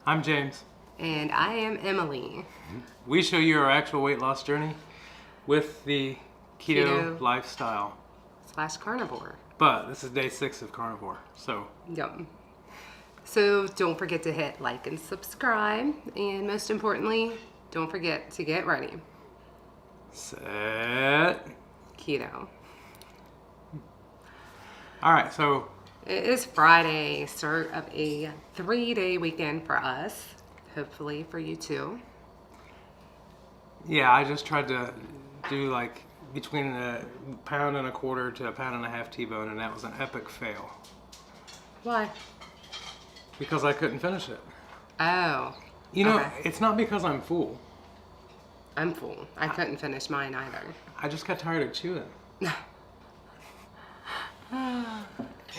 I'm James. And I am Emily. We show you our actual weight loss journey with the keto lifestyle. / carnivore. But this is day 6 of carnivore, so. Yep. So don't forget to hit like and subscribe. And most importantly, don't forget to get ready. Set. Keto. All right, so. It is Friday, start of a 3-day weekend for us. Hopefully for you too. Yeah, I just tried to do like between a pound and a quarter to a pound and a half T-bone, and that was an epic fail. Why? Because I couldn't finish it. Oh. You know, okay. It's not because I'm full. I'm full. I couldn't finish mine either. I just got tired of chewing.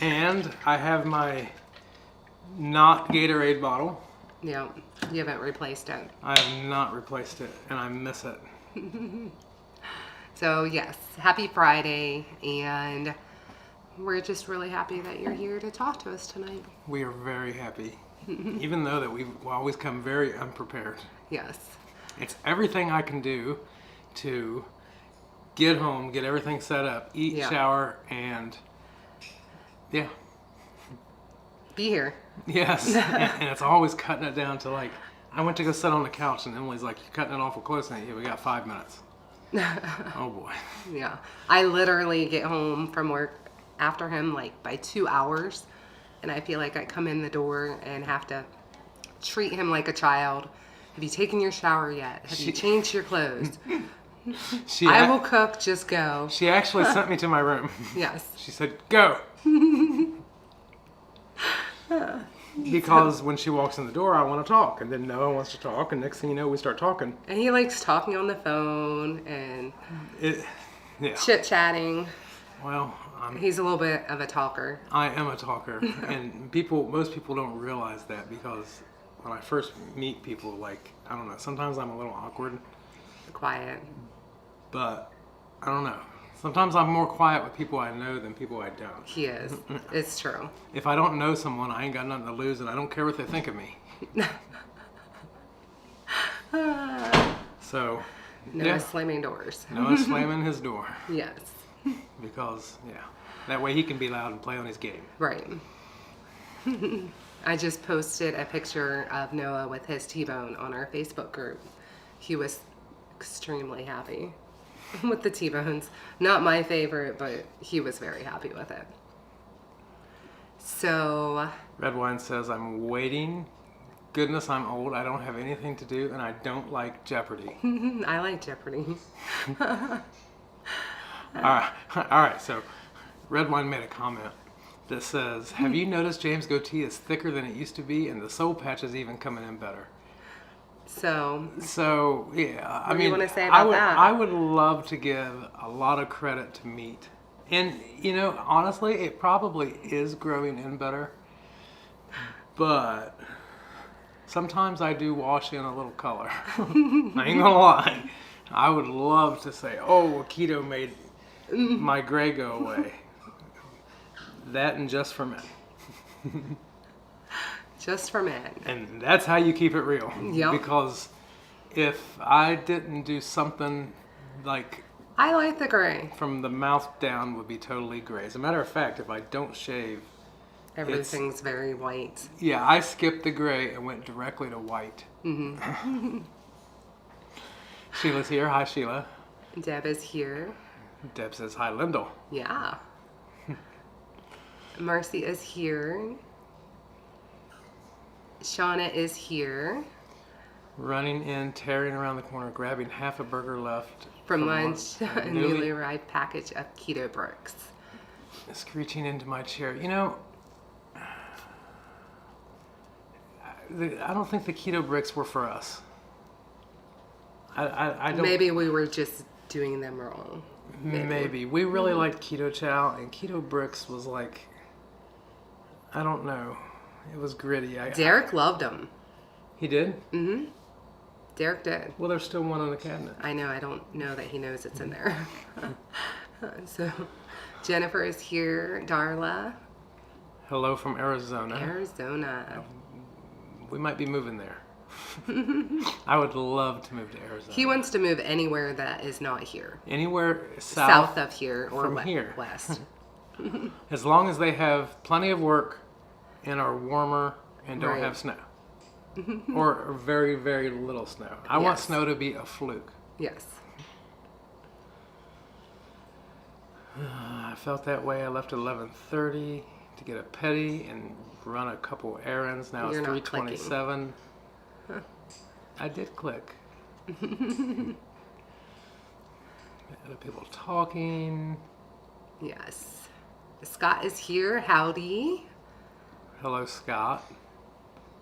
And I have my not Gatorade bottle. Yeah, you haven't replaced it. I have not replaced it, and I miss it. So yes, happy Friday, and we're just really happy that you're here to talk to us tonight. We are very happy, even though that we always come very unprepared. Yes. It's everything I can do to get home, get everything set up, eat, shower, and yeah. Be here. Yes, and it's always cutting it down to like, I went to go sit on the couch and Emily's like, you're cutting it awful close, and we got 5 minutes. Oh boy. Yeah, I literally get home from work after him like by 2 hours, and I feel like I come in the door and have to treat him like a child. Have you taken your shower yet? Have you changed your clothes? I will cook, just go. She actually sent me to my room. Yes. She said, go. Because when she walks in the door, I want to talk, and then Noah wants to talk, and next thing you know, we start talking. And he likes talking on the phone and chit-chatting. Well, he's a little bit of a talker. I am a talker, and most people don't realize that, because when I first meet people, like, I don't know, sometimes I'm a little awkward. Quiet. But, I don't know. Sometimes I'm more quiet with people I know than people I don't. He is. It's true. If I don't know someone, I ain't got nothing to lose, and I don't care what they think of me. So, Noah's slamming doors. Noah's slamming his door. Yes. Because, that way he can be loud and play on his game. Right. I just posted a picture of Noah with his T-bone on our Facebook group. He was extremely happy with the T-bones. Not my favorite, but he was very happy with it. So... Red Wine says, I'm waiting. Goodness, I'm old. I don't have anything to do, and I don't like Jeopardy. I like Jeopardy. All right. So Red Wine made a comment that says, have you noticed James' goatee is thicker than it used to be, and the soul patch is even coming in better? So yeah, what do you want to say about that? I would love to give a lot of credit to meat. And, honestly, it probably is growing in better. But sometimes I do wash in a little color. I ain't gonna lie. I would love to say, oh, keto made my gray go away. That and just for men. Just for men. And that's how you keep it real. Yep. Because if I didn't do something like... I like the gray. From the mouth down would be totally gray. As a matter of fact, if I don't shave... Everything's very white. Yeah, I skipped the gray and went directly to white. Mm-hmm. Sheila's here. Hi, Sheila. Deb is here. Deb says, hi, Lyndall. Yeah. Marcy is here. Shauna is here. Running in, tearing around the corner, grabbing half a burger left from lunch, a newly arrived package of keto bricks. Screeching into my chair. I don't think the keto bricks were for us. I don't. Maybe we were just doing them wrong. Maybe. We really liked keto chow, and keto bricks was like, I don't know. It was gritty. Derek loved them. He did? Mm-hmm. Derek did. Well, there's still one in the cabinet. I know. I don't know that he knows it's in there. So, Jennifer is here. Darla. Hello from Arizona. Arizona. we might be moving there. I would love to move to Arizona. He wants to move anywhere that is not here. Anywhere South of here or from here. west. As long as they have plenty of work and are warmer and don't Right. have snow. Or very, very little snow. I want Yes. snow to be a fluke. Yes. I felt that way. I left at 11:30 to get a petty and run a couple errands. Now You're it's not clicking. 3:27. I did click. Other people talking. Yes. Scott is here. Howdy. Hello, Scott.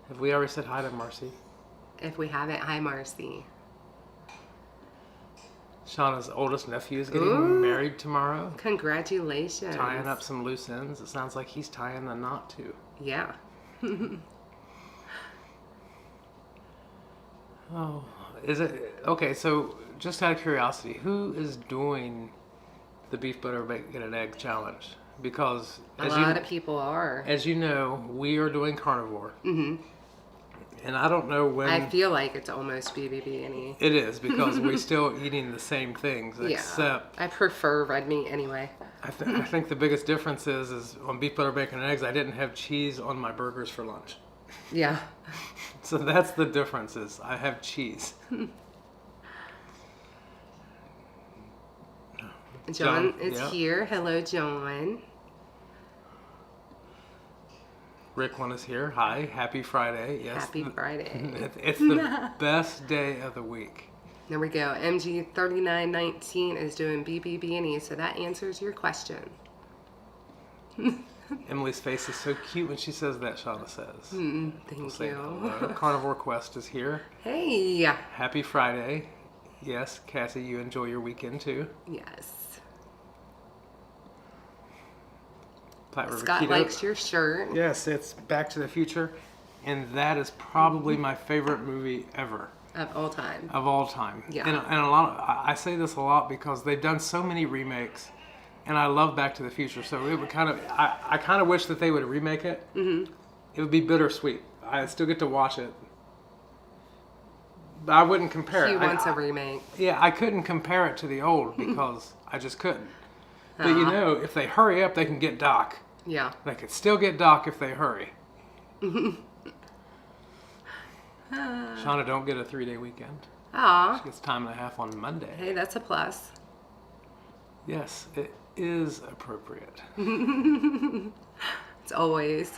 Have we already said hi to Marcy? If we haven't, hi, Marcy. Shauna's oldest nephew is getting Ooh. married tomorrow. Congratulations. Tying up some loose ends. It sounds like he's tying the knot too. Yeah. Oh, is it okay? So, just out of curiosity, who is doing the beef butter bacon and egg challenge? Because A lot of people are. as you know, we are doing carnivore, and I don't know when I feel like it's almost BBB. it is because we're still eating the same things, except I prefer red meat anyway. I think the biggest difference is on beef butter bacon and eggs. I didn't have cheese on my burgers for lunch. Yeah. So that's the difference is I have cheese. John is yeah. here. Hello, John. Rick one is here. Hi, happy Friday. Yes. Happy Friday. It's the best day of the week. There we go. MG3919 is doing BBB&E, so that answers your question. Emily's face is so cute when she says that, Shauna says. Thank Say you. hello. Carnivore Quest is here. Hey. Happy Friday. Yes, Cassie, you enjoy your weekend too. Yes. Platte River Scott Keto. likes your shirt. Yes, it's Back to the Future, and that is probably my favorite movie ever. Of all time. Of all time. Yeah. And a lot of, I say this a lot because they've done so many remakes, and I love Back to the Future. So it would kind of, I kind of wish that they would remake it. Mm-hmm. It would be bittersweet. I still get to watch it, but I wouldn't compare He it. wants a remake. Yeah, I couldn't compare it to the old because I just couldn't. But you know, if they hurry up, they can get Doc. Yeah. They could still get Doc if they hurry. Shauna don't get a 3-day weekend. Aw. She gets time and a half on Monday. Hey, that's a plus. Yes, it is appropriate. It's always.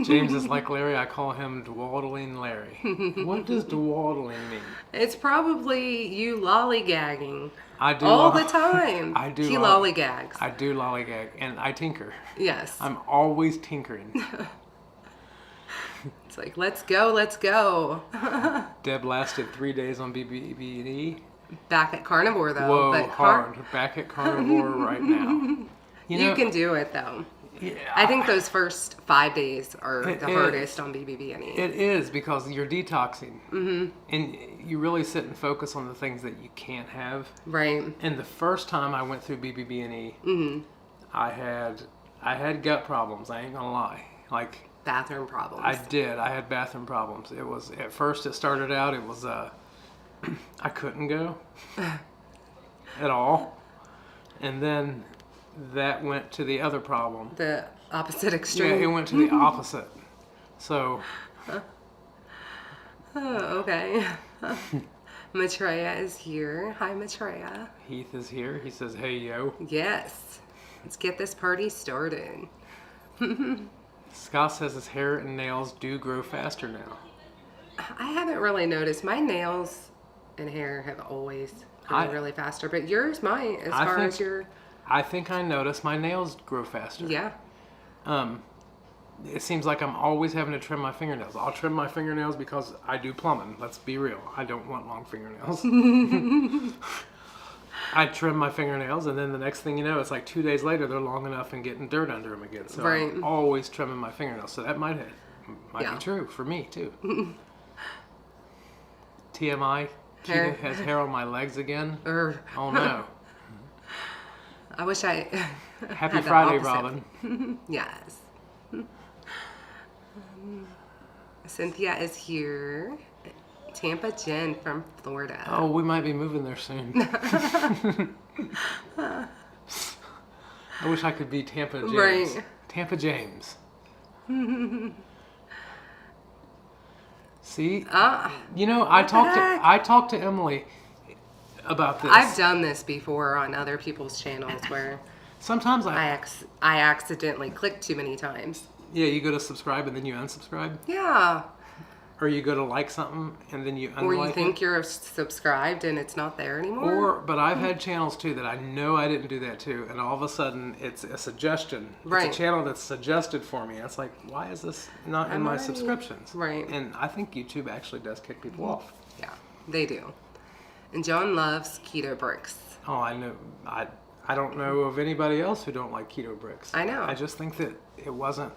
James is like Larry. I call him dawdling Larry. What does dawdling mean? It's probably you lollygagging I do all the time. I do. He lollygags. I do lollygag, and I tinker. Yes. I'm always tinkering. It's like, let's go, let's go. Deb lasted 3 days on BBB&E. Back at Carnivore, though. Whoa, but hard. Back at Carnivore right now. You can do it, though. Yeah, I think those first 5 days are It the is. hardest on BBB&E. It is because you're detoxing. Mm-hmm. And you really sit and focus on the things that you can't have. Right. And the first time I went through BBB&E, I had gut problems. I ain't gonna lie. Like Bathroom problems. I had bathroom problems. It was at first. It started out. It was I couldn't go at all, and then that went to the other problem. The opposite extreme. Yeah, it went to the opposite. So. Oh, okay. Maitreya is here. Hi, Maitreya. Heath is here. He says, "Hey, yo." Yes. Let's get this party started. Scott says his hair and nails do grow faster now. I haven't really noticed. My nails and hair have always grown really faster, but yours might as far as your... I think I noticed my nails grow faster. Yeah. It seems like I'm always having to trim my fingernails. I'll trim my fingernails because I do plumbing. Let's be real. I don't want long fingernails. I trim my fingernails, and then the next thing you know, it's like 2 days later, they're long enough and getting dirt under them again. So Right. I'm always trimming my fingernails. So that might Yeah. be true for me, too. TMI, Hair. Keto has hair on my legs again. Or Oh, no. I wish I Happy had the Friday, opposite. Robin. Yes. Cynthia is here. Tampa Jen from Florida. Oh, we might be moving there soon. I wish I could be Tampa James. Right. Tampa James. See, I talked to Emily about this. I've done this before on other people's channels where Sometimes I accidentally click too many times. Yeah, you go to subscribe and then you unsubscribe. Yeah. Or you go to like something and then you unlike it. Or you think you're subscribed and it's not there anymore. But I've had channels too that I know I didn't do that too, and all of a sudden it's a suggestion. Right. It's a channel that's suggested for me. It's like, why is this not in my subscriptions? Right. And I think YouTube actually does kick people off. Yeah, they do. And John loves keto bricks. Oh, I know. I don't know of anybody else who don't like keto bricks. I know. I just think that it wasn't.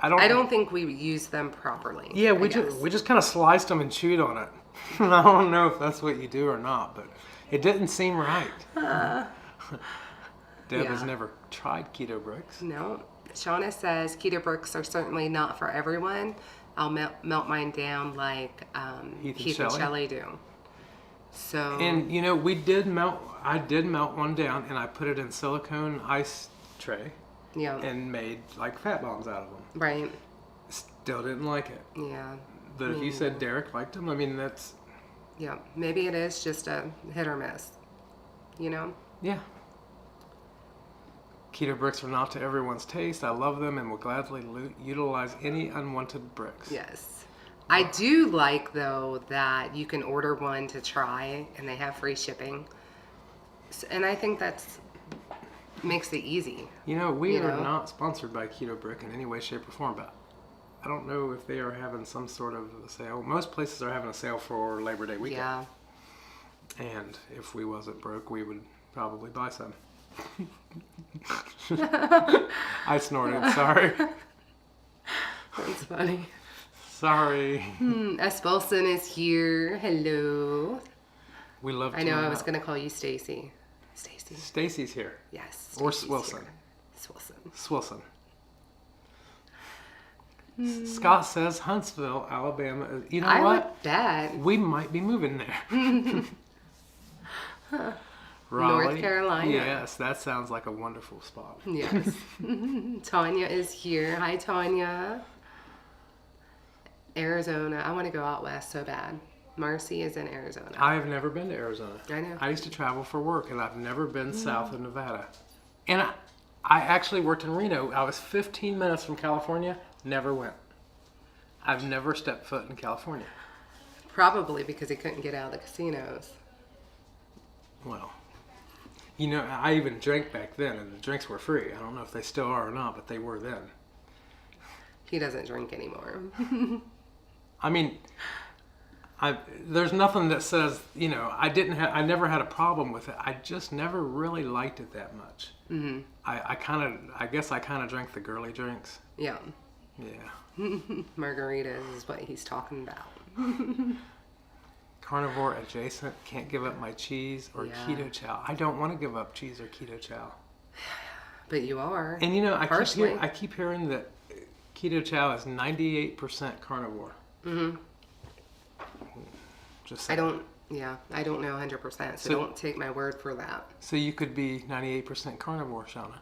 I don't think we used them properly. Yeah, we just kind of sliced them and chewed on it. I don't know if that's what you do or not, but it didn't seem right. Deb has never tried keto bricks. No. Shauna says keto bricks are certainly not for everyone. I'll melt mine down like Heath and Shelley do. So. And I did melt one down and I put it in silicone ice tray. Yeah. And made like fat bombs out of them. Right. Still didn't like it. Yeah. But if you said Derek liked them, I mean, that's... Yeah. Maybe it is just a hit or miss. You know? Yeah. Keto bricks are not to everyone's taste. I love them and will gladly utilize any unwanted bricks. Yes. I do like, though, that you can order one to try and they have free shipping. And I think that's... makes it easy. We are not sponsored by Keto Brick in any way, shape, or form, but I don't know if they are having some sort of a sale. Most places are having a sale for Labor Day weekend. Yeah. And if we wasn't broke, we would probably buy some. I snorted, sorry. That's funny. Sorry. Espelson is here. Hello. We love to I know I was going to call you Stacy. Stacy's here. Yes. Or Swilson. Swilson. Scott says Huntsville, Alabama. You know I what? would bet. We might be moving there. Raleigh, North Carolina. Yes, that sounds like a wonderful spot. Yes. Tanya is here. Hi, Tanya. Arizona. I want to go out west so bad. Marcy is in Arizona. I have never been to Arizona. I know. I used to travel for work, and I've never been south of Nevada. And I actually worked in Reno. I was 15 minutes from California, never went. I've never stepped foot in California. Probably because he couldn't get out of the casinos. Well, I even drank back then, and the drinks were free. I don't know if they still are or not, but they were then. He doesn't drink anymore. I mean... there's nothing that says, I never had a problem with it. I just never really liked it that much. Mm-hmm. I guess I kind of drank the girly drinks. Yeah. Yeah. Margaritas is what he's talking about. Carnivore adjacent, can't give up my cheese or keto chow. I don't want to give up cheese or keto chow. But you are. And I keep hearing that keto chow is 98% carnivore. Mm-hmm. I don't know 100%, so don't take my word for that. So you could be 98% carnivore, Shauna.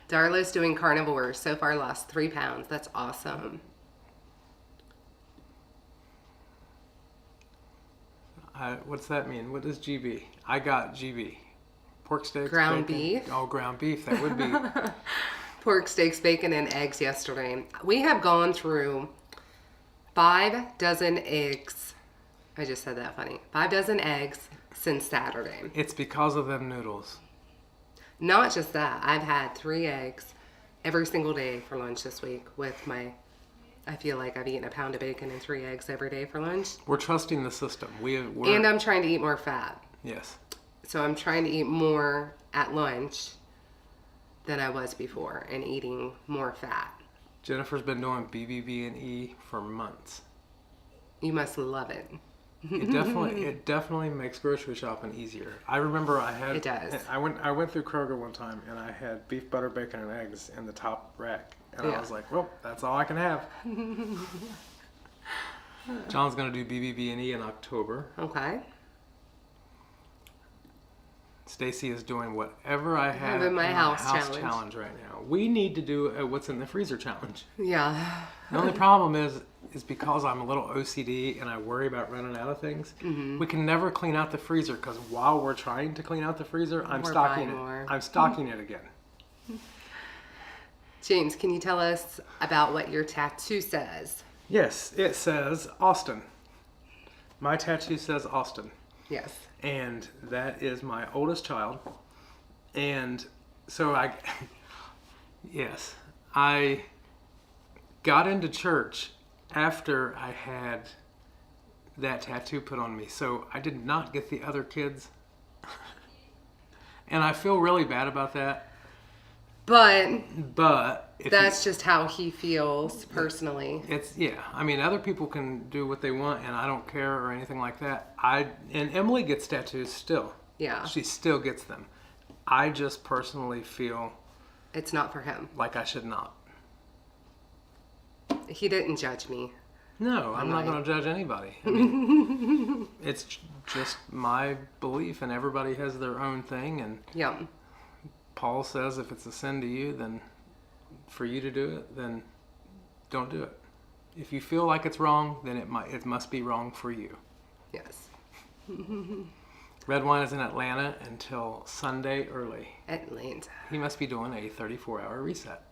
Darla's doing carnivore. So far lost 3 pounds. That's awesome. What's that mean? What is GB? I got GB. Pork steaks, ground bacon. beef. Oh, ground beef. That would be. Pork steaks, bacon, and eggs yesterday. We have gone through 5 dozen eggs. I just said that funny. 5 dozen eggs since Saturday. It's because of them noodles. Not just that. I've had 3 eggs every single day for lunch this week with I feel like I've eaten a pound of bacon and 3 eggs every day for lunch. We're trusting the system. And I'm trying to eat more fat. Yes. So I'm trying to eat more at lunch than I was before and eating more fat. Jennifer's been doing BBB&E for months. You must love it. It definitely makes grocery shopping easier. I remember It does. I went through Kroger one time and I had beef, butter, bacon, and eggs in the top rack, and I was like, well, that's all I can have. John's gonna do BBB&E in October. Okay. Stacy is doing whatever I have in my house challenge right now. We need to do a what's in the freezer challenge. Yeah. The only problem is because I'm a little OCD and I worry about running out of things. We can never clean out the freezer because while we're trying to clean out the freezer, I'm stocking it. I'm stocking it again. James, can you tell us about what your tattoo says? Yes, it says Austin. My tattoo says Austin. Yes. And that is my oldest child. And so I got into church after I had that tattoo put on me. So I did not get the other kids. And I feel really bad about that. But that's just how he feels personally. I mean, other people can do what they want, and I don't care or anything like that. And Emily gets tattoos still. Yeah. She still gets them. I just personally feel it's not for him. Like I should not. He didn't judge me. No, I'm not going to judge anybody. I mean, it's just my belief, and everybody has their own thing. And yeah. Paul says if it's a sin to you, then for you to do it, then don't do it. If you feel like it's wrong, then it must be wrong for you. Yes. Red Wine is in Atlanta until Sunday early. Atlanta. He must be doing a 34-hour reset.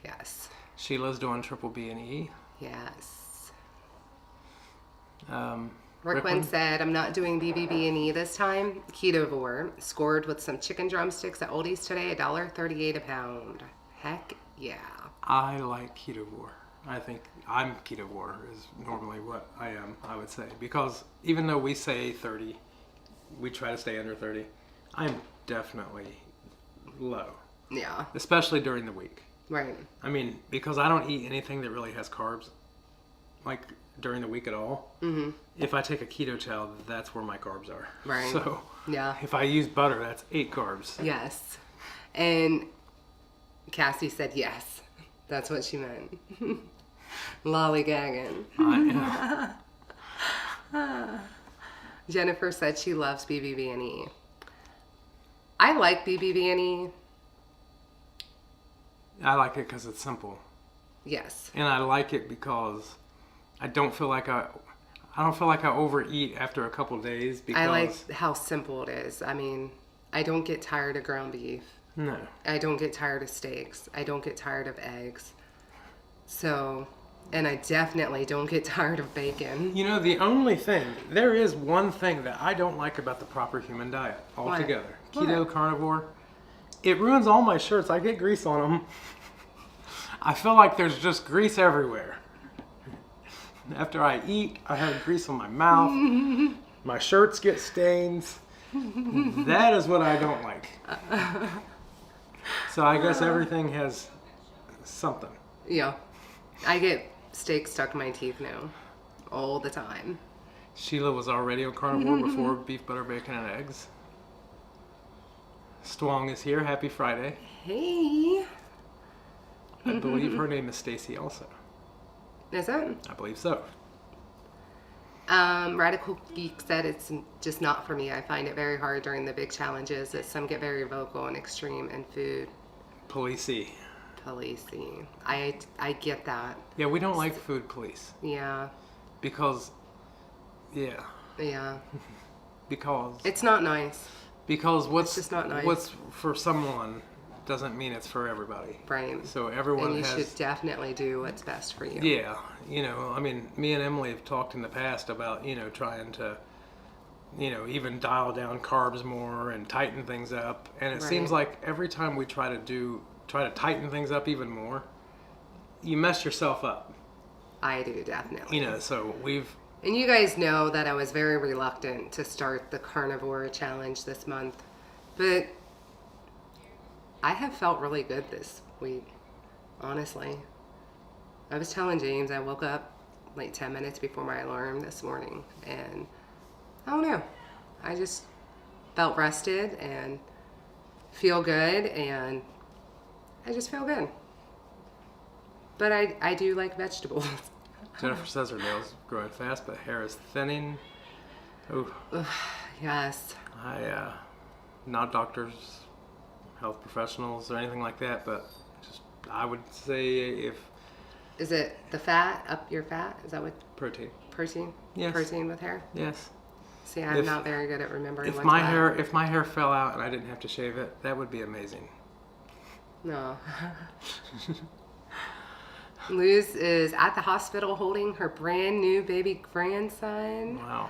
Yes. Sheila's doing triple B&E. Yes. Brooklyn said, I'm not doing BBB&E this time. Keto-friendly. Scored with some chicken drumsticks at Oldie's today, $1.38 a pound. Heck yeah. I like Keto-friendly. I think I'm Keto-friendly is normally what I am, I would say. Because even though we say 30, we try to stay under 30, I'm definitely low. Yeah. Especially during the week. Right. I mean, because I don't eat anything that really has carbs, like during the week at all. Mm-hmm. If I take a keto chow, that's where my carbs are. Right. So yeah. If I use butter, that's 8 carbs. Yes. And Cassie said yes. That's what she meant. Lollygagging. Jennifer said she loves BBB&E. I like BBB&E. I like it because it's simple. Yes. And I like it because I don't feel like I overeat after a couple of days. Because I like how simple it is. I mean, I don't get tired of ground beef. No. I don't get tired of steaks. I don't get tired of eggs. So, and I definitely don't get tired of bacon. You know, there is one thing that I don't like about the proper human diet altogether. What? Keto, carnivore. It ruins all my shirts. I get grease on them. I feel like there's just grease everywhere. After I eat, I have grease on my mouth. My shirts get stains. That is what I don't like. So I guess everything has something. Yeah. I get steak stuck in my teeth now. All the time. Sheila was already on carnivore before beef, butter, bacon, and eggs. Stwong is here. Happy Friday. Hey. I believe her name is Stacy also. Is it? I believe so. Radical Geek said it's just not for me. I find it very hard during the big challenges that some get very vocal and extreme in food. Policey. I get that. Yeah, we don't like food police. Yeah. Because, yeah. Yeah. Because. It's not nice. Because it's just not nice. What's for someone doesn't mean it's for everybody. Right. So everyone and you should definitely do what's best for you. Yeah. You know, I mean, me and Emily have talked in the past about, trying to, even dial down carbs more and tighten things up. And it seems like every time we try to tighten things up even more, you mess yourself up. I do, definitely. So And you guys know that I was very reluctant to start the carnivore challenge this month, but I have felt really good this week, honestly. I was telling James I woke up like 10 minutes before my alarm this morning, and I don't know. I just felt rested and feel good, and I just feel good. But I do like vegetables. Jennifer says her nails growing fast, but hair is thinning. Oh, Yes. Not doctors, health professionals, or anything like that, but just I would say if Is it the fat, up your fat? Is that what? protein. Protein? Yes. Protein with hair? Yes. See, I'm not very good at remembering If what's my what. if my hair fell out and I didn't have to shave it, that would be amazing. No. Luz is at the hospital holding her brand new baby grandson. Wow.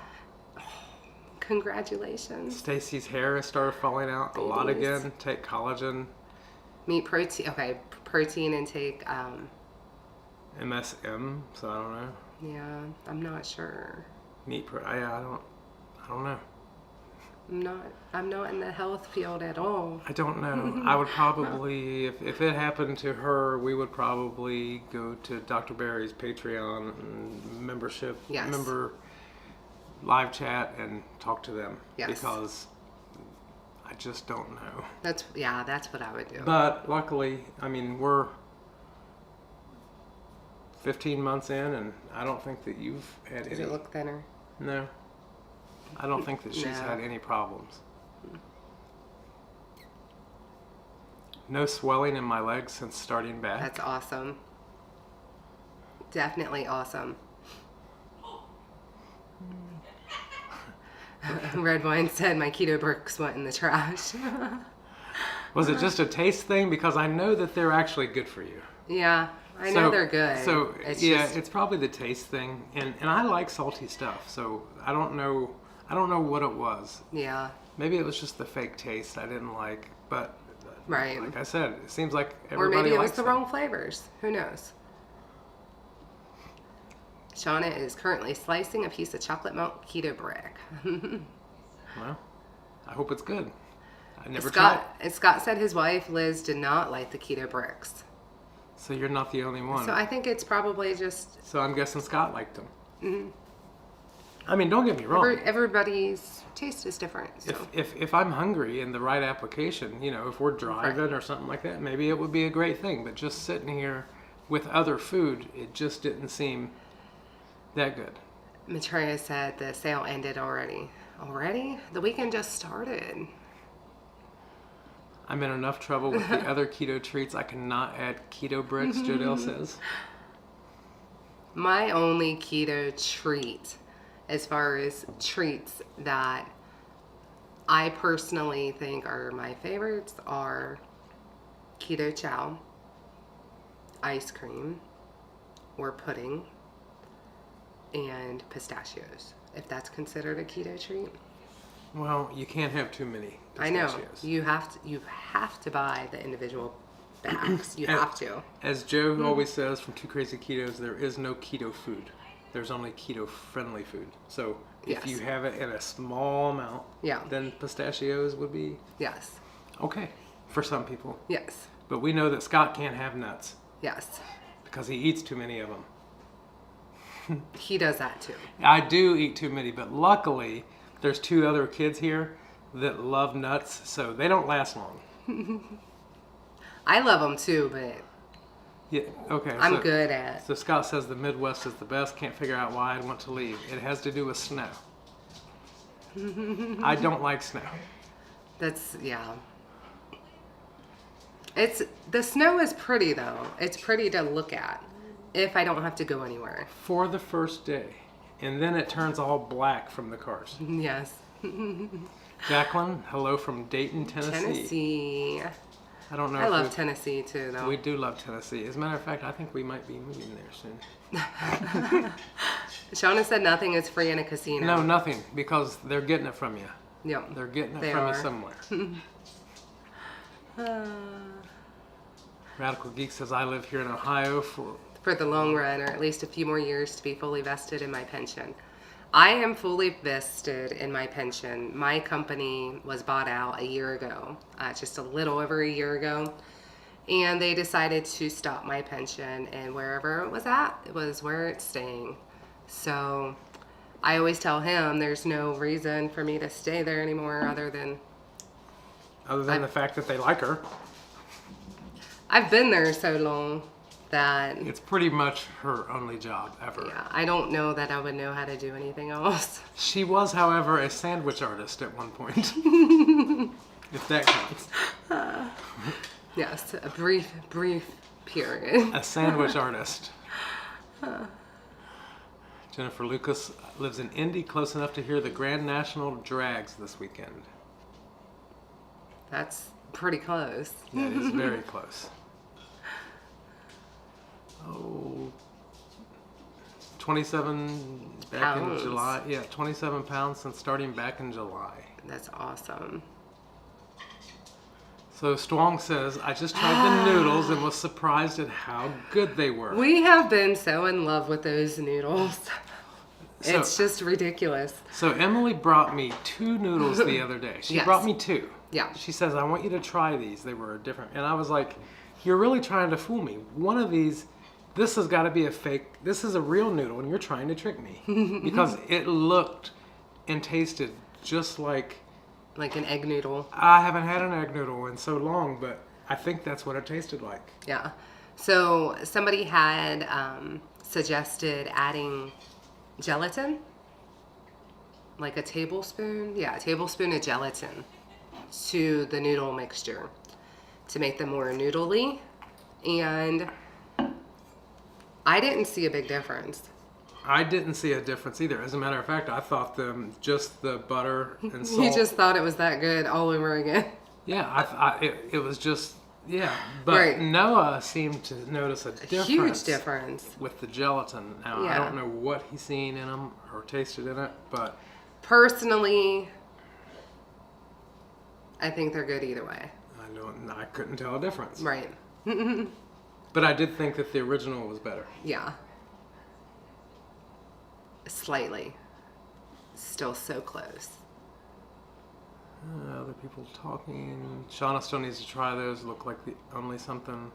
Congratulations. Stacy's hair has started falling out a lot Babies. again. Take collagen. Meat protein. Okay, protein intake. MSM. So I don't know. Yeah, I'm not sure. I don't know. I'm not in the health field at all. I don't know. I would probably, if it happened to her, we would probably go to Dr. Barry's Patreon membership, Yes. member live chat, and talk to them. Yes. Because I just don't know. That's what I would do. But luckily, I mean, we're 15 months in, and I don't think that you've had Does any. it look thinner? No. I don't think that she's No. had any problems. No swelling in my legs since starting back. That's awesome. Definitely awesome. Red Wine said my keto bricks went in the trash. Was it just a taste thing? Because I know that they're actually good for you. Yeah, I know they're good. So It's yeah, just- it's probably the taste thing, and I like salty stuff. So I don't know what it was. Yeah, Maybe it was just the fake taste I didn't like. But right. like I said, it seems like Or everybody maybe it was likes the them. wrong flavors. Who knows? Shauna is currently slicing a piece of chocolate milk keto brick. Well, I hope it's good. I never Scott said his wife Liz did not like the keto bricks. So you're not the only one. So I think it's probably just So I'm guessing Scott liked them. Mm-hmm. I mean, don't get me wrong. everybody's taste is different. So. If I'm hungry in the right application, if we're driving or something like that, maybe it would be a great thing. But just sitting here with other food, it just didn't seem that good. Maitreya said the sale ended already. Already? The weekend just started. I'm in enough trouble with the other keto treats. I cannot add keto bricks, Jodelle says. My only keto treat, as far as treats that I personally think are my favorites, are keto chow, ice cream, or pudding, and pistachios, if that's considered a keto treat. Well, you can't have too many I know. pistachios. You have to buy the individual bags. You have to. As Joe always says from Two Crazy Ketos, there is no keto food. There's only keto-friendly food. So if Yes. you have it in a small amount, Yeah. then pistachios would be Yes. okay for some people. Yes. But we know that Scott can't have nuts Yes. because he eats too many of them. He does that too. I do eat too many, but luckily there's two other kids here that love nuts, so they don't last long. I love them too, but Yeah, okay. I'm so, good at. So Scott says the Midwest is the best. Can't figure out why I'd want to leave. It has to do with snow. I don't like snow. That's yeah. The snow is pretty though. It's pretty to look at if I don't have to go anywhere. For the first day. And then it turns all black from the cars. Yes. Jacqueline, hello from Dayton, Tennessee. Tennessee. I don't know I if love Tennessee too though. we do love Tennessee. As a matter of fact, I think we might be moving there soon. Shauna said nothing is free in a casino. No, nothing, because they're getting it from you. Yep. They're getting it They from are. you somewhere. Radical Geek says, I live here in Ohio For the long run, or at least a few more years to be fully vested in my pension. I am fully vested in my pension. My company was bought out a year ago, just a little over a year ago. And they decided to stop my pension, and wherever it was at, it was where it's staying. So I always tell him there's no reason for me to stay there anymore other than the fact that they like her. I've been there so long that It's pretty much her only job ever. yeah, I don't know that I would know how to do anything else. She was, however, a sandwich artist at one point. If that counts. Yes, a brief period. A sandwich artist. Jennifer Lucas lives in Indy, close enough to hear the Grand National Drags this weekend. That's pretty close. That is very close. Oh, 27 back Pounds. in July. Yeah, 27 pounds since starting back in July. That's awesome. So Strong says, I just tried the noodles and was surprised at how good they were. We have been so in love with those noodles. It's just ridiculous. So Emily brought me 2 noodles the other day. She Yes. brought me 2. Yeah. She says, I want you to try these. They were different. And I was like, you're really trying to fool me. One of these, this has got to be a fake. This is a real noodle and you're trying to trick me. Because it looked and tasted just like an egg noodle. I haven't had an egg noodle in so long, but I think that's what it tasted like. Yeah. So somebody had suggested adding gelatin, like a tablespoon. Yeah, a tablespoon of gelatin to the noodle mixture to make them more noodly. And I didn't see a big difference. I didn't see a difference either. As a matter of fact, I thought just the butter and salt. You just thought it was that good all over again. Yeah, it was just, yeah. But Right. Noah seemed to notice a difference. Huge difference. With the gelatin. Now, I Yeah. don't know what he's seen in them or tasted in it, but Personally, I think they're good either way. I couldn't tell a difference. Right. But I did think that the original was better. Yeah. Slightly. Still so close. Other people talking. Shauna still needs to try those. Look like only something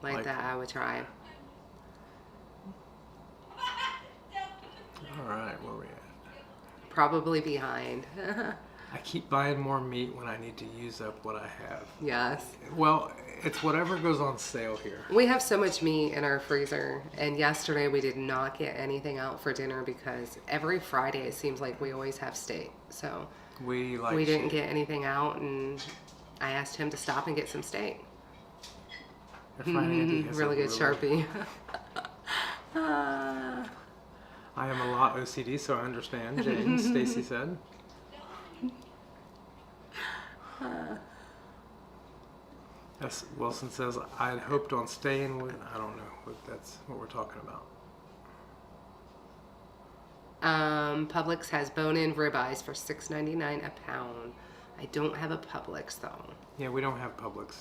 Like that I would try. All right, where we at? Probably behind. I keep buying more meat when I need to use up what I have. Yes. Well, it's whatever goes on sale here. We have so much meat in our freezer, and yesterday we did not get anything out for dinner because every Friday it seems like we always have steak. So We didn't get anything out, and I asked him to stop and get some steak. Really good Sharpie. I am a lot OCD, so I understand. James, Stacy said. S. Wilson says, I had hoped on staying with, I don't know what that's what we're talking about. Publix has bone-in ribeyes for $6.99 a pound. I don't have a Publix though. Yeah, we don't have Publix.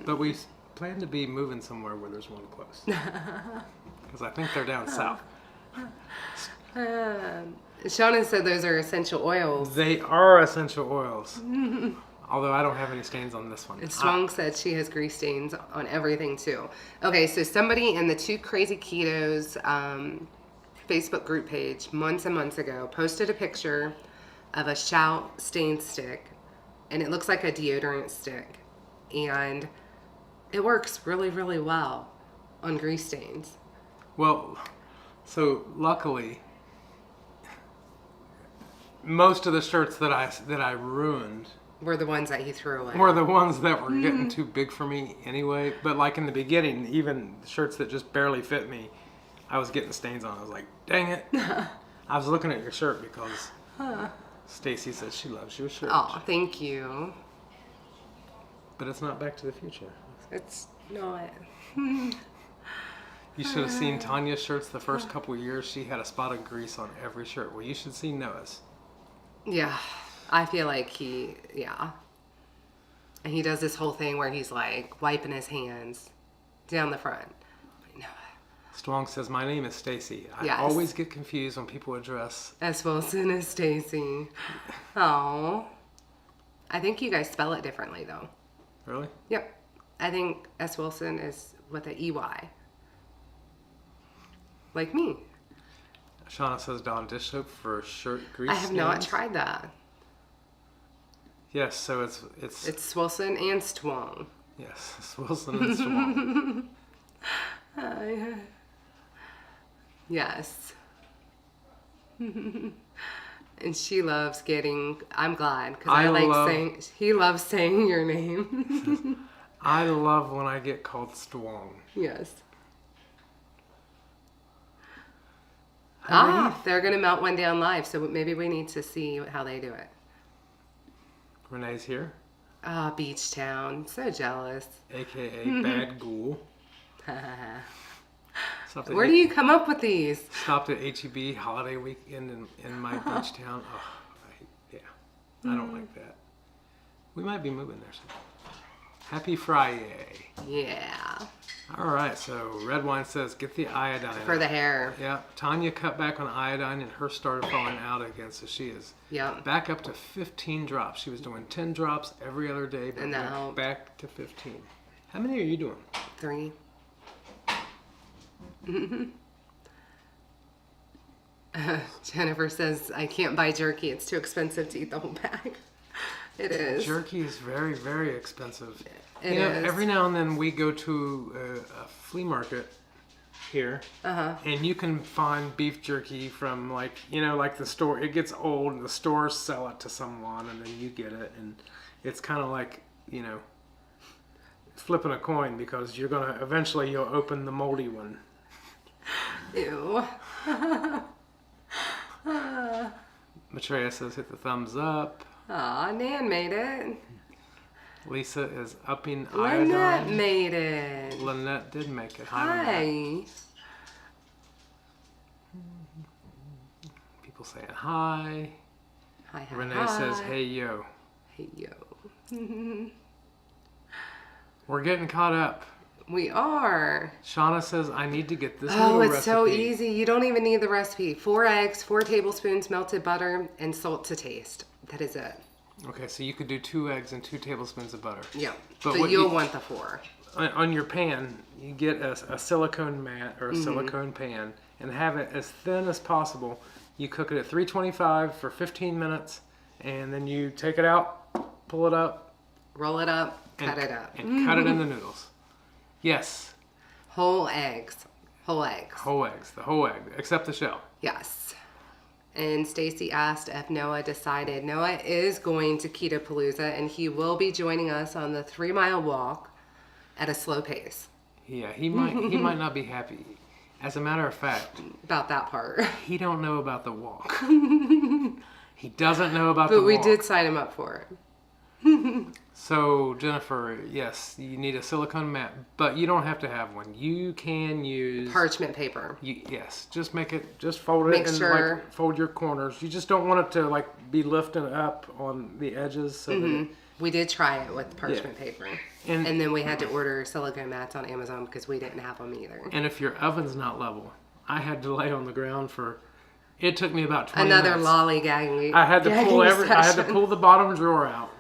But we plan to be moving somewhere where there's one close. Because I think they're down south. Shauna said those are essential oils. They are essential oils. Although I don't have any stains on this one. And Strong said she has grease stains on everything too. Okay, so somebody in the Two Crazy Ketos Facebook group page months and months ago posted a picture of a Shout stain stick, and it looks like a deodorant stick, and it works really, really well on grease stains. Well, so luckily, most of the shirts that I ruined Were the ones that he threw away. were the ones that were getting too big for me anyway. But like in the beginning, even shirts that just barely fit me, I was getting stains on. I was like, dang it. I was looking at your shirt because Stacy says she loves your shirt. Oh, thank you. But it's not Back to the Future. It's not. You should have seen Tanya's shirts the first couple of years. She had a spot of grease on every shirt. Well, you should see Noah's. Yeah, I feel like yeah. And he does this whole thing where he's like wiping his hands down the front. No. Strong says, my name is Stacy. I Yes. always get confused when people address. S. Wilson is Stacy. Oh. I think you guys spell it differently though. Really? Yep. I think S. Wilson is with an EY. Like me. Shauna says Dawn dish soap for shirt grease. I have not stains. tried that. Yes, so it's Swilson and Stwong. yes, it's Wilson and Swan. Yes. And she loves getting. I'm glad because he loves saying your name. I love when I get called Stwong. Yes. Alrighty. They're gonna melt one down live, so maybe we need to see how they do it. Renee's here, Beach Town. So jealous. aka Bad Ghoul. Where do you come up with these? Stopped at HEB holiday weekend in my beach town. Oh, I don't like that. We might be moving there soon. Happy Friday. Yeah. All right, so Red Wine says get the iodine. For the hair. Yeah, Tanya cut back on iodine and hers started falling out again, so she is back up to 15 drops. She was doing 10 drops every other day, but now back to 15. How many are you doing? 3. Jennifer says, I can't buy jerky. It's too expensive to eat the whole bag. It is. Jerky is very, very expensive. It is. Every now and then we go to a flea market here, and you can find beef jerky from like the store. It gets old, and the stores sell it to someone, and then you get it, and it's kind of like flipping a coin because you'll open the moldy one. Ew. Maitreya says hit the thumbs up. Aw, Nan made it. Lisa is upping Lynette iodine. made it. Lynette did make it. Hi. People saying hi. Hi. Renee says, hey, yo. Hey, yo. We're getting caught up. We are. Shauna says, I need to get this noodle it's recipe. so easy. You don't even need the recipe. 4 eggs, 4 tablespoons melted butter, and salt to taste. That is it. Okay, so you could do 2 eggs and 2 tablespoons of butter. Yeah. But so you'll want the 4. On your pan, you get a silicone mat or a silicone pan and have it as thin as possible. You cook it at 325 for 15 minutes, and then you take it out, pull it up. Roll it up, cut it up. And cut it into noodles. Yes. Whole eggs. Whole eggs. Whole eggs. The whole egg, except the shell. Yes. And Stacy asked if Noah decided. Noah is going to Keto-palooza, and he will be joining us on the 3-mile walk at a slow pace. Yeah, he might not be happy. As a matter of fact, about that part. He don't know about the walk. He doesn't know about the walk. But we did sign him up for it. So, Jennifer, yes, you need a silicone mat, but you don't have to have one. You can use parchment paper. Yes, just fold it and fold your corners. You just don't want it to be lifting up on the edges. So that we did try it with parchment paper. And then we had to order silicone mats on Amazon because we didn't have them either. And if your oven's not level, I had to lay on the ground it took me about 20 minutes. Another lollygagging. I had to pull the bottom drawer out.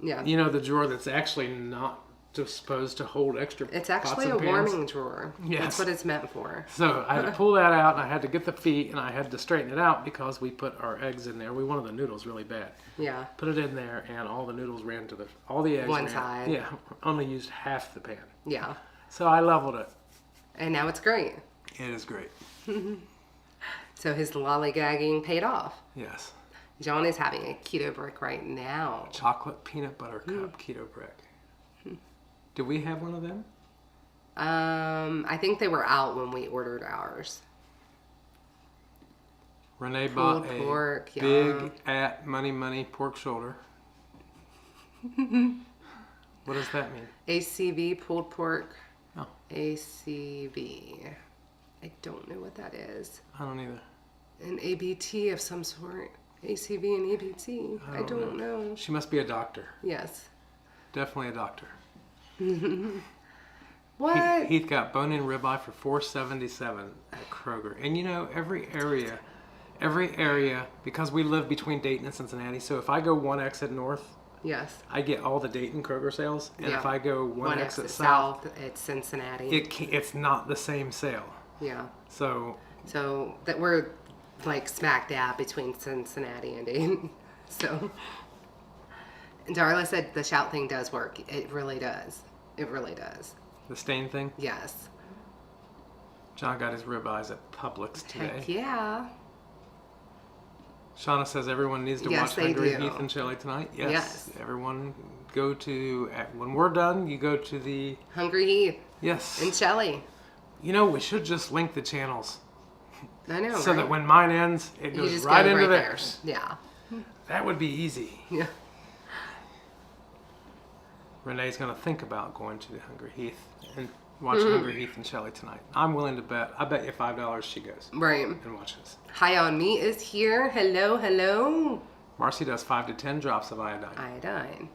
Yeah. The drawer that's actually not supposed to hold extra It's actually a warming drawer. Yes. That's what it's meant for. So I had to pull that out, and I had to get the feet, and I had to straighten it out because we put our eggs in there. We wanted the noodles really bad. Yeah. Put it in there, and all the noodles ran to all the eggs one side. Yeah. Only used half the pan. Yeah. So I leveled it. And now it's great. It is great. So his lollygagging paid off. Yes. John is having a keto brick right now. Chocolate peanut butter cup keto brick. Did we have one of them? I think they were out when we ordered ours. Renee bought pork, a big money pork shoulder. What does that mean? ACV pulled pork. Oh. ACV. I don't know what that is. I don't either. An ABT of some sort. ACV and ABT. I don't know. She must be a doctor. Yes. Definitely a doctor. What? Heath got bone-in ribeye for $4.77 at Kroger. And every area, because we live between Dayton and Cincinnati, so if I go one exit north, yes, I get all the Dayton Kroger sales. And if I go one exit south, it's Cincinnati. It's not the same sale. Yeah. So So that we're like smack dab between Cincinnati and Dayton. So, and Darla said the shout thing does work. It really does. It really does. The stain thing? Yes. John got his ribeyes at Publix today. Heck yeah. Shauna says everyone needs to Yes, watch they Hungry do. Heath and Shelley tonight. Yes. Yes. Everyone go to, when we're done, you go to the... Hungry Heath Yes. and Shelley. You know, we should just link the channels. I know, So right? that when mine ends, it You goes just right go into right there. theirs. Yeah. That would be easy. Yeah. Renee's going to think about going to the Hungry Heath and watch Hungry Heath and Shelley tonight. I'm willing to bet. I bet you $5 she goes Right. and watches. High on Me is here. Hello, hello. Marcy does 5 to 10 drops of iodine. Iodine.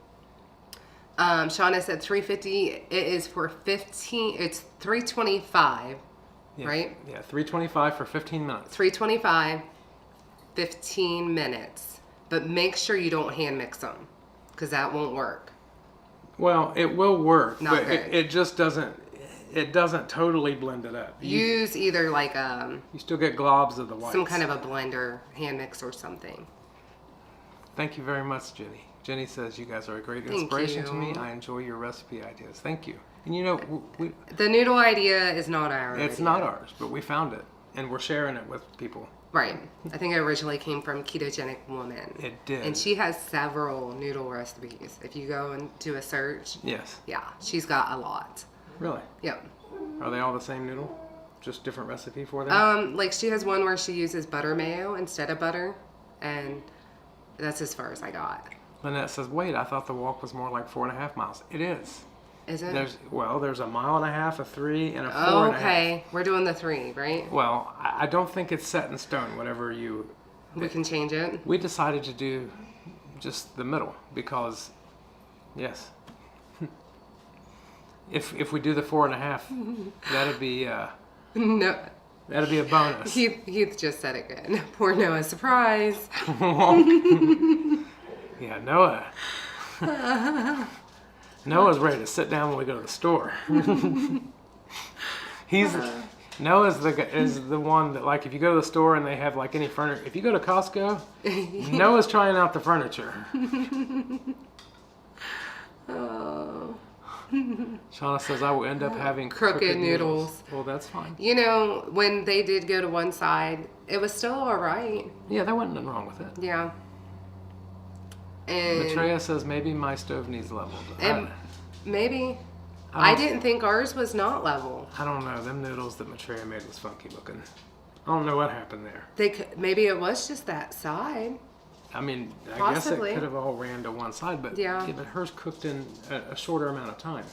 Shauna said 350. It is for 15. It's 325, Yeah. right? Yeah, 325 for 15 minutes. 325, 15 minutes. But make sure you don't hand mix them, because that won't work. Well, it will work, Not but good. it just doesn't. It doesn't totally blend it up. Use either like You still get globs of the whites. some kind of a blender, hand mix or something. Thank you very much, Jenny. Jenny says you guys are a great Thank inspiration to you. me. I enjoy your recipe ideas. Thank you. And you know, we The noodle idea is not ours. it's not ours, but we found it, and we're sharing it with people. Right. I think it originally came from Ketogenic Woman. It did. And she has several noodle recipes. If you go and do a search, Yes. yeah, she's got a lot. Really? Yep. Are they all the same noodle? Just different recipe for them? Like she has one where she uses butter mayo instead of butter, and that's as far as I got. Lynette says, wait, I thought the walk was more like 4.5 miles. It is. Is it? There's a 1.5 miles, a 3, and a 4.5. Oh, okay. We're doing the 3, right? Well, I don't think it's set in stone, whatever you... We can change it. We decided to do just the middle because, yes. If we do the 4.5, that'd be No. that'd be a bonus. Heath just said it good. Poor Noah. Surprise. Yeah, Noah. Noah's ready to sit down when we go to the store. Noah's the one that, like, if you go to the store and they have like any furniture. If you go to Costco, Noah's trying out the furniture. Oh. Shauna says I will end up having Crooked noodles. Well, that's fine. You know, when they did go to one side, it was still all right. Yeah, there wasn't nothing wrong with it. Yeah. And Maitreya says maybe my stove needs leveled. maybe. I I don't- didn't think ours was not level. I don't know. Them noodles that Maitreya made was funky looking. I don't know what happened there. Maybe it was just that side. I mean, I Possibly. guess it could have all ran to one side, but Yeah. but hers cooked in a shorter amount of time.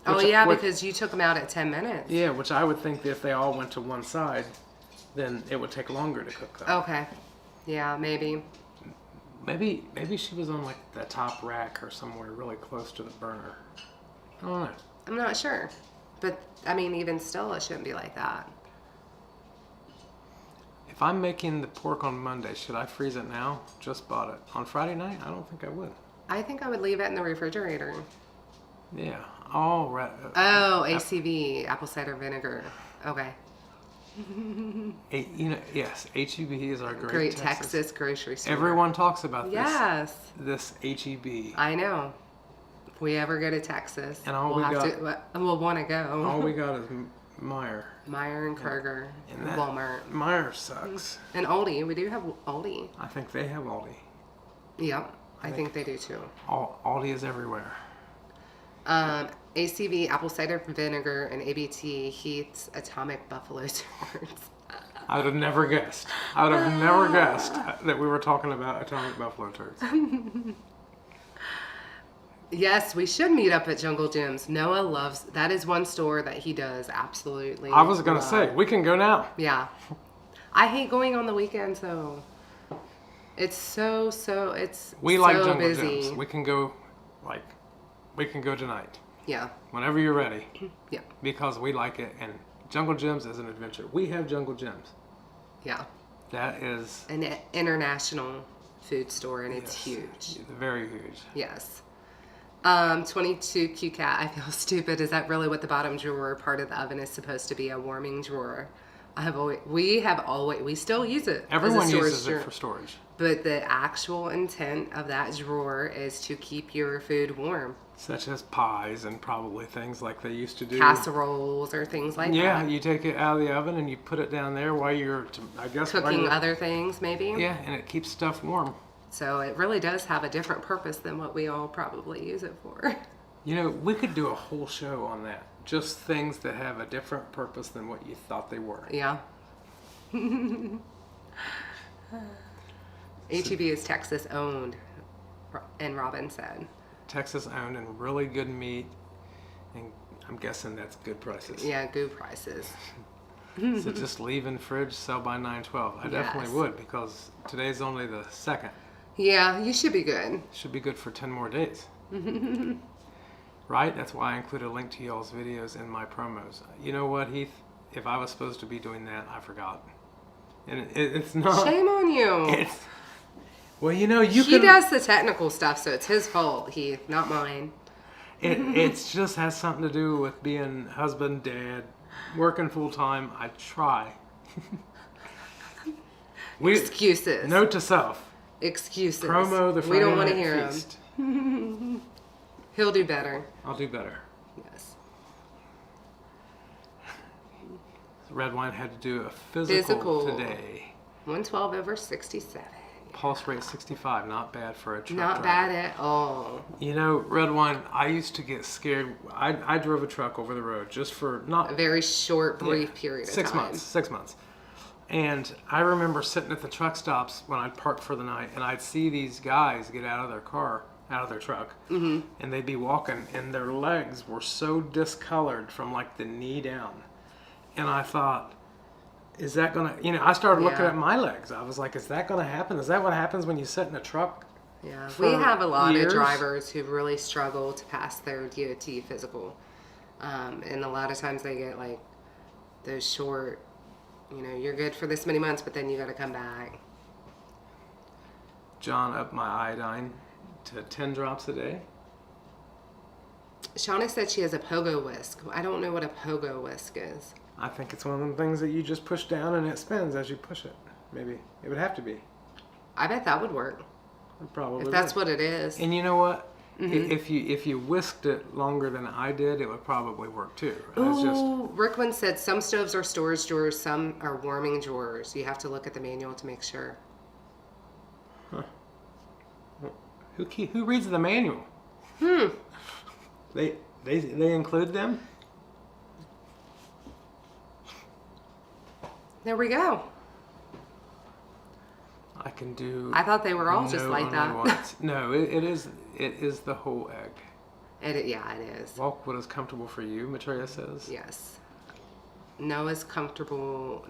Oh, yeah, because you took them out at 10 minutes. Yeah, which I would think that if they all went to one side, then it would take longer to cook them. Okay. Yeah, maybe. Maybe she was on like the top rack or somewhere really close to the burner. I don't know. I'm not sure. But, I mean, even still, it shouldn't be like that. If I'm making the pork on Monday, should I freeze it now? Just bought it. On Friday night? I don't think I would. I think I would leave it in the refrigerator. Yeah. All right. Oh, ACV, apple cider vinegar. Okay. Yes, HEB is our Great Texas grocery store. Everyone talks about Yes. this HEB. I know. If we ever go to Texas, And all we'll we have to. We'll want to go. All we got is Meijer. Meijer and Kroger, And and that- Walmart, Meijer sucks. and Aldi. We do have Aldi. I think they have Aldi. Yep, I think they do too. Aldi is everywhere. ACV, apple cider vinegar, and ABT, Heath's Atomic Buffalo Turds. I would have never guessed. I would have never guessed that we were talking about Atomic Buffalo Turds. Yes, we should meet up at Jungle Gyms. Noah loves, that is one store that he does absolutely I was going to love. say, we can go now. Yeah. I hate going on the weekends though. It's We so like Jungle busy. Gyms. We can go tonight. Yeah. Whenever you're ready. Yeah. Because we like it. And Jungle Gyms is an adventure. We have Jungle Gyms. Yeah. That is An international food store and it's huge. very huge. Yes. 22 QCat. I feel stupid. Is that really what the bottom drawer part of the oven is supposed to be? A warming drawer. We still use it. Everyone as a storage uses drawer. it for storage. But the actual intent of that drawer is to keep your food warm. Such as pies and probably things like they used to do. Casseroles or things like that. Yeah, you take it out of the oven and you put it down there while you're, I guess, Cooking other things, maybe. Yeah, and it keeps stuff warm. So it really does have a different purpose than what we all probably use it for. You know, we could do a whole show on that. Just things that have a different purpose than what you thought they were. Yeah. HEB is Texas owned, and Robin said. Texas owned and really good meat, and I'm guessing that's good prices. Yeah, good prices. So just leave in fridge, sell by 9/12. I definitely would, because today's only the 2nd. Yeah, you should be good. Should be good for 10 more days. Right? That's why I include a link to y'all's videos in my promos. You know what, Heath? If I was supposed to be doing that, I forgot. And it's not... Shame on you. Well, you know, He does the technical stuff, so it's his fault, Heath, not mine. It just has something to do with being husband, dad, working full time. I try. Excuses. Note to self. Excuses. Promo the Friday We don't want to night hear feast. him. He'll do better. I'll do better. Yes. Red wine had to do a physical today. 112/67. Pulse rate 65, not bad for a truck Not driver. bad at all. You know, red wine, I used to get scared. I drove a truck over the road just for A very short, brief period of 6 time. months. 6 months. And I remember sitting at the truck stops when I'd park for the night, and I'd see these guys get out of their car, out of their truck, and they'd be walking, and their legs were so discolored from like the knee down. And I thought, is that gonna, I started looking at my legs. I was like, is that gonna happen? Is that what happens when you sit in a truck? Yeah, we have a lot years? of drivers who really struggle to pass their DOT physical. And a lot of times they get like those short, you're good for this many months, but then you got to come back. John upped my iodine to 10 drops a day. Shauna said she has a pogo whisk. I don't know what a pogo whisk is. I think it's one of them things that you just push down and it spins as you push it. Maybe. It would have to be. I bet that would work. It probably If that's would. what it is. And you know what? If you whisked it longer than I did, it would probably work too. Ooh, Rickman said some stoves are storage drawers, some are warming drawers. You have to look at the manual to make sure. Huh. Who reads the manual? They include them? There we go. I can do. I thought they were all just like only that. once. No, it is the whole egg. It is. Walk what is comfortable for you, Maitreya says. Yes. Noah's comfortable.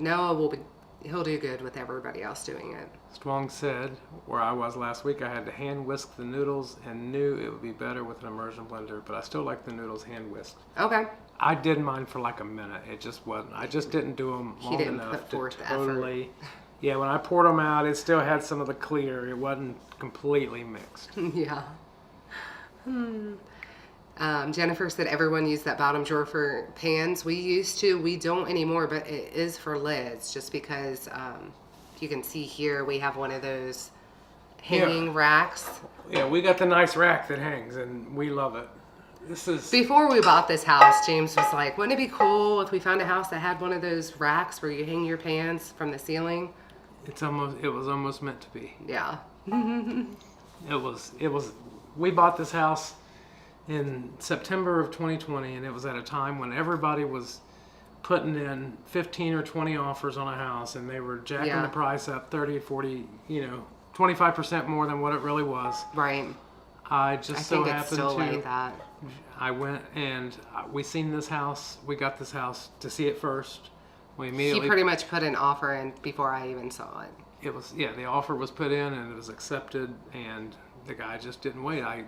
He'll do good with everybody else doing it. Strong said, where I was last week, I had to hand whisk the noodles and knew it would be better with an immersion blender, but I still like the noodles hand whisked. Okay. I did mine for like a minute. It just wasn't. I just didn't do them long enough put forth to the totally. effort. Yeah, when I poured them out, it still had some of the clear. It wasn't completely mixed. Yeah. Jennifer said everyone used that bottom drawer for pans. We used to. We don't anymore, but it is for lids just because you can see here we have one of those hanging racks. Yeah, we got the nice rack that hangs, and we love it. This is Before we bought this house, James was like, wouldn't it be cool if we found a house that had one of those racks where you hang your pans from the ceiling? it was almost meant to be. Yeah. It was we bought this house in September of 2020, and it was at a time when everybody was putting in 15 or 20 offers on a house, and they were jacking the price up 30, 40, 25% more than what it really was. Right. I think it's still like that. I went and we seen this house. We got this house to see it first. We immediately. He pretty much put an offer in before I even saw it. It was the offer was put in and it was accepted, and the guy just didn't wait. I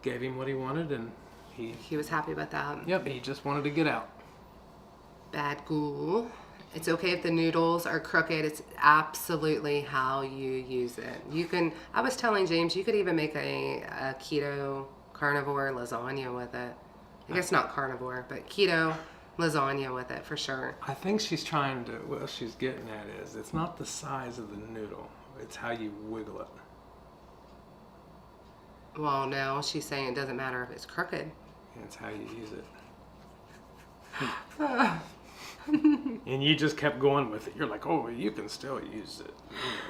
gave him what he wanted, and he was happy about that. Yep, he just wanted to get out. Bad ghoul. It's okay if the noodles are crooked. It's absolutely how you use it. I was telling James, you could even make a keto carnivore lasagna with it. I guess not carnivore, but keto lasagna with it for sure. I think she's trying to, what she's getting at is, it's not the size of the noodle, it's how you wiggle it. Well, no, she's saying it doesn't matter if it's crooked. It's how you use it. And you just kept going with it. You're like, oh, you can still use it.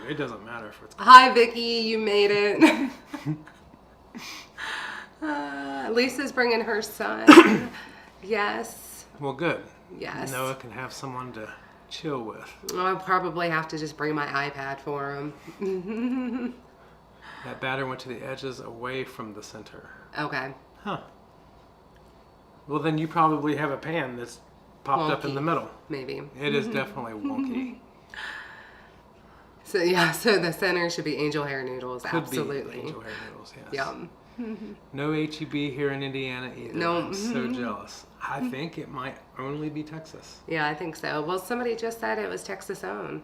It doesn't matter if it's crooked. Hi, Vicky, you made it. Lisa's bringing her son. Yes. Well, good. Yes. Noah can have someone to chill with. I'll probably have to just bring my iPad for him. That batter went to the edges away from the center. Okay. Huh. Well, then you probably have a pan that's popped up in the middle. Maybe. It is definitely wonky. So yeah, so the center should be angel hair noodles. Could absolutely. be angel hair noodles, yes. Yum. No HEB here in Indiana either. No. I'm so jealous. I think it might only be Texas. Yeah, I think so. Well, somebody just said it was Texas owned.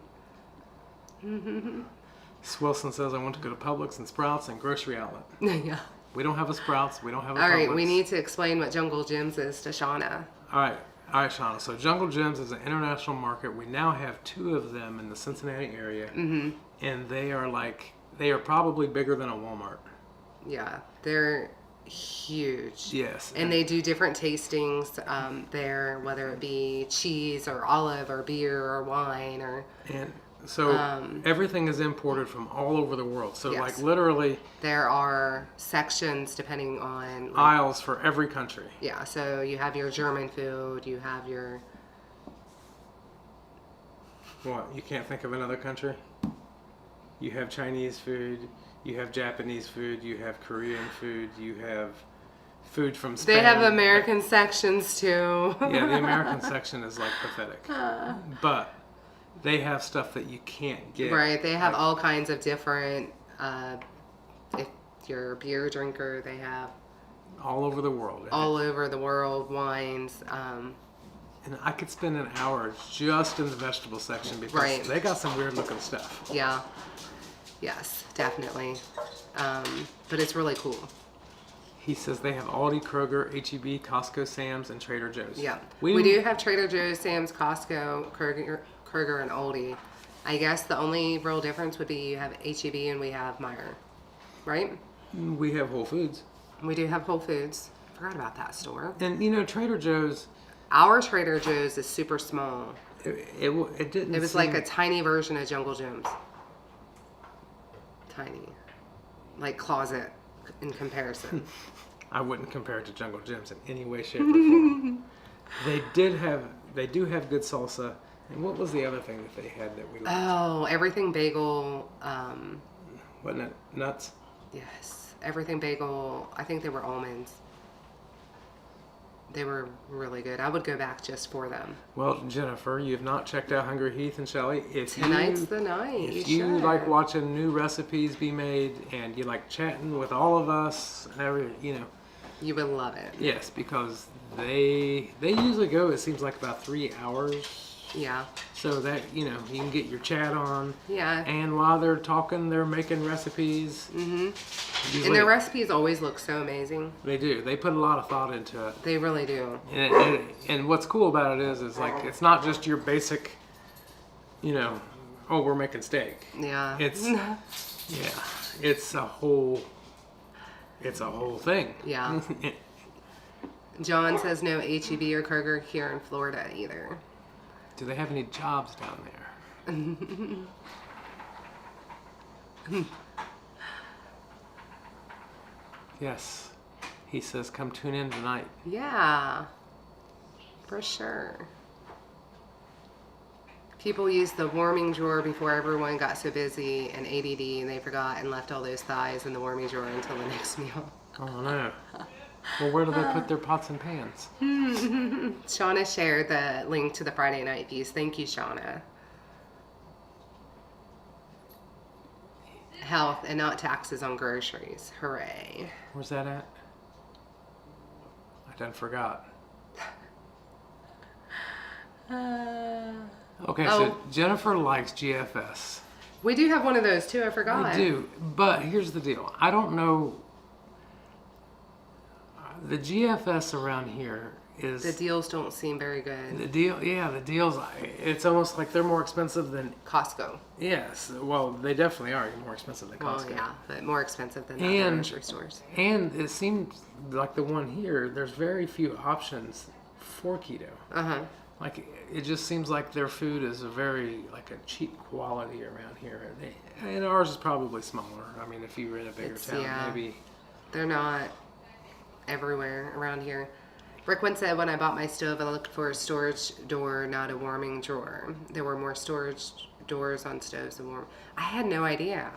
Wilson says, I want to go to Publix and Sprouts and grocery outlet. Yeah. We don't have a Sprouts. We don't have a All right, Publix. we need to explain what Jungle Gyms is to Shauna. All right, Shauna. So Jungle Gyms is an international market. We now have 2 of them in the Cincinnati area. Mm-hmm. And they are probably bigger than a Walmart. Yeah, they're huge. Yes. And they do different tastings there, whether it be cheese or olive or beer or wine or... And so everything is imported from all over the world. So Yes. like literally... There are sections depending on... aisles for every country. Yeah, so you have your German food, you have your... What? You can't think of another country? You have Chinese food, you have Japanese food, you have Korean food, you have food from Spain. They have American sections too. Yeah, the American section is like pathetic. But they have stuff that you can't get. Right, they have all kinds of different, if you're a beer drinker, they have all over the world. all over the world wines. And I could spend an hour just in the vegetable section because Right. they got some weird looking stuff. Yeah, yes, definitely. But it's really cool. He says they have Aldi, Kroger, HEB, Costco, Sam's, and Trader Joe's. Yeah, we do have Trader Joe's, Sam's, Costco, Kroger, and Aldi. I guess the only real difference would be you have HEB and we have Meijer, right? We have Whole Foods. We do have Whole Foods. Forgot about that store. And you know, Trader Joe's, Our Trader Joe's is super small. it didn't It was seem... like a tiny version of Jungle Gyms. Tiny. Like closet in comparison. I wouldn't compare it to Jungle Gyms in any way, shape, or form. They do have good salsa. And what was the other thing that they had that we liked? Oh, everything bagel. Wasn't it nuts? Yes, everything bagel. I think they were almonds. They were really good. I would go back just for them. Well, Jennifer, you have not checked out Hungry Heath and Shelley. Tonight's the night. If you like watching new recipes be made and you like chatting with all of us, You would love it. yes, because they usually go, it seems like about 3 hours. Yeah. So that, you can get your chat on. Yeah. And while they're talking, they're making recipes. Mm-hmm. And their recipes always look so amazing. They do. They put a lot of thought into it. They really do. And what's cool about it is like, it's not just your basic, oh, we're making steak. Yeah. It's a whole thing. Yeah. John says no HEB or Kroger here in Florida either. Do they have any jobs down there? Yes. He says, come tune in tonight. Yeah, for sure. People used the warming drawer before everyone got so busy and ADD and they forgot and left all those thighs in the warming drawer until the next meal. Oh, no. Well, where do they put their pots and pans? Shauna shared the link to the Friday night views. Thank you, Shauna. Health and not taxes on groceries. Hooray. Where's that at? I done forgot. Okay, so Jennifer likes GFS. We do have one of those too. I forgot. We do, but here's the deal. I don't know. The GFS around here is The deals don't seem very good. the deals. It's almost like they're more expensive than. Costco. Yes, well, they definitely are more expensive than Well, Costco. yeah, but more expensive than other And- grocery stores. And it seems like the one here, there's very few options for keto. Like, it just seems like their food is a very, like a cheap quality around here. And ours is probably smaller. I mean, if you were in a bigger town, yeah. maybe. They're not everywhere around here. Brooklyn said, when I bought my stove, I looked for a storage door, not a warming drawer. There were more storage doors on stoves than warm. I had no idea.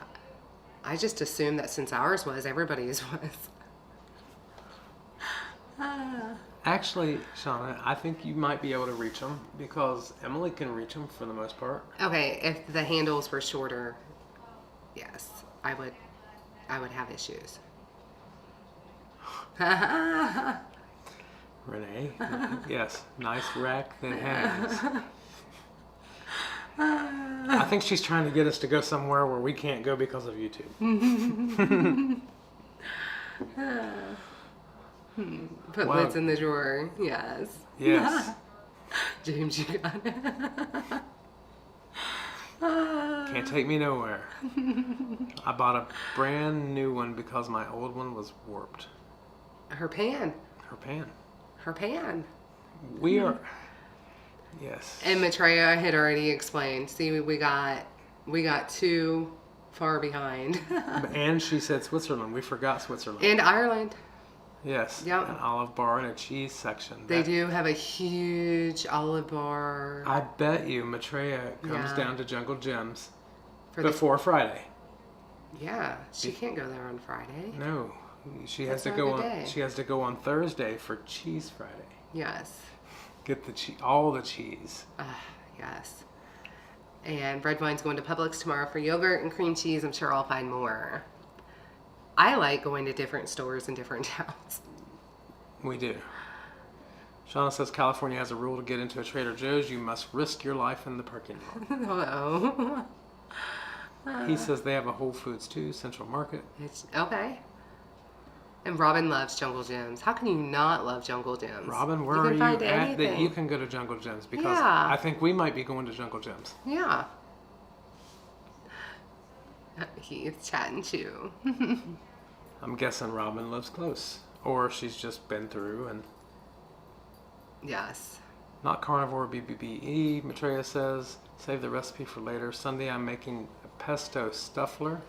I just assumed that since ours was, everybody's was. Actually, Shauna, I think you might be able to reach them because Emily can reach them for the most part. Okay, if the handles were shorter, yes, I would have issues. Renee, yes, nice rack that hangs. I think she's trying to get us to go somewhere where we can't go because of YouTube. Put lids in the drawer, yes. Yes. James, you got it. Can't take me nowhere. I bought a brand new one because my old one was warped. Her pan. Her pan. Her pan. We are. Yes. And Maitreya had already explained. See, we got too far behind. And she said Switzerland. We forgot Switzerland. And Ireland. Yes. Yep. An olive bar and a cheese section. They do have a huge olive bar. I bet you Maitreya comes Yeah. down to Jungle Gems For before Friday. Yeah, she can't go there on Friday. No. She has That's to go not a on. day. She has to go on Thursday for Cheese Friday. Yes. Get the all the cheese. Yes. And Red Wine's going to Publix tomorrow for yogurt and cream cheese. I'm sure I'll find more. I like going to different stores in different towns. We do. Shauna says California has a rule to get into a Trader Joe's. You must risk your life in the parking lot. Uh-oh. He says they have a Whole Foods too, Central Market. It's okay. And Robin loves Jungle Gyms. How can you not love Jungle Gyms? Robin, where You are can you find at that anything. you can go to Jungle Gyms? Because Yeah. I think we might be going to Jungle Gyms. Yeah. He's chatting too. I'm guessing Robin lives close. Or she's just been through and... Yes. Not carnivore, BBBE, Maitreya says. Save the recipe for later. Sunday I'm making a pesto stuffler.